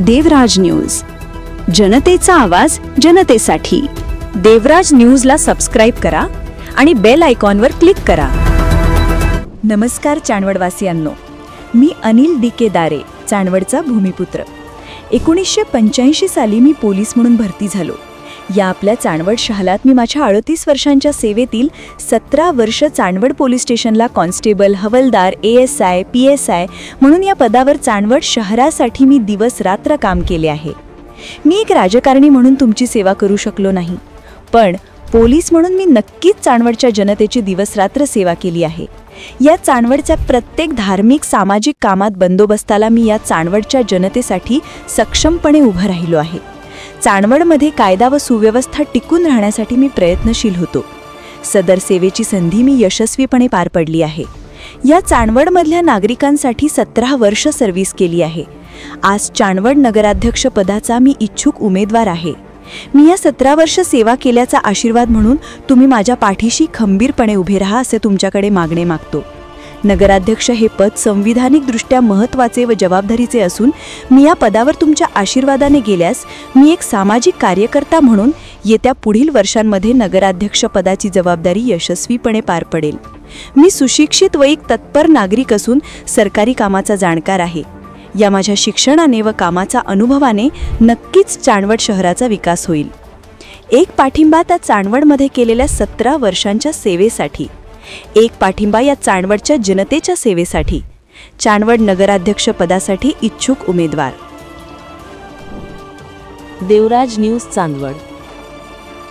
देवराज news, जनतेचा आवाज जनतेसाठी। देवराज न्यूजला सबस्क्राइब करा आणि बेल आयकॉनवर क्लिक करा। नमस्कार चांदवडवासियांनो, मी अनिल डी.के. दारे, चांदवडचा भूमिपुत्र। 1985 साली मी पोलीस म्हणून भरती झालो। या आपल्या चांदवड शहरात मी माझ्या 38 वर्षांच्या सेवेतील 17 वर्ष चांदवड पोलीस स्टेशनला कॉन्स्टेबल, हवलदार, ASI, PSI म्हणून या पदावर चांदवड शहरासाठी मी दिवस रात्र काम केले आहे। मी एक राजकारणी म्हणून तुमची सेवा करू शकलो नाही, पण पोलीस म्हणून मी नक्कीच चांदवडच्या जनतेची दिवस रात्र सेवा केली आहे। या चांदवडच्या प्रत्येक धार्मिक सामाजिक कामात बंदोबस्ताला मी या चांदवडच्या जनतेसाठी सक्षमपणे उभं राहिलो आहे। चांदवडमध्ये कायदा व सुव्यवस्था टिकून राहण्यासाठी मी प्रयत्नशील होतो। सदर सेवेची संधी मी यशस्वीपणे पार पडली आहे। या चांदवडमधल्या नागरिकांसाठी 17 वर्ष सर्व्हिस केली आहे। आज चांदवड नगराध्यक्ष पदाचा मी इच्छुक उमेदवार आहे। मी या 17 वर्ष सेवा केल्याचा आशीर्वाद म्हणून तुम्ही माझ्या पाठीशी खंबीरपणे उभे राहा असे तुमच्याकडे मागणे मागतो। नगराध्यक्ष हे पद संविधानिकदृष्ट्या महत्त्वाचे व जबाबदारीचे असून मी या पदावर तुमच्या आशीर्वादाने गेल्यास मी एक सामाजिक कार्यकर्ता म्हणून येत्या पुढील वर्षांमध्ये नगराध्यक्ष पदाची जबाबदारी यशस्वीपणे पार पडेल। मी सुशिक्षित व एक तत्पर नागरिक असून सरकारी कामाचा जाणकार आहे। या माझ्या शिक्षणाने व कामाचा अनुभवाने नक्कीच चांदवड शहराचा विकास होईल। एक पाठिंबा त्या चांदवडमध्ये केलेल्या 17 वर्षांच्या सेवेसाठी, एक पाठिंबा या चांदवडच्या जनतेच्या सेवेसाठी। चांदवड नगराध्यक्ष पदासाठी इच्छुक उमेदवार। देवराज न्यूज चांदवड।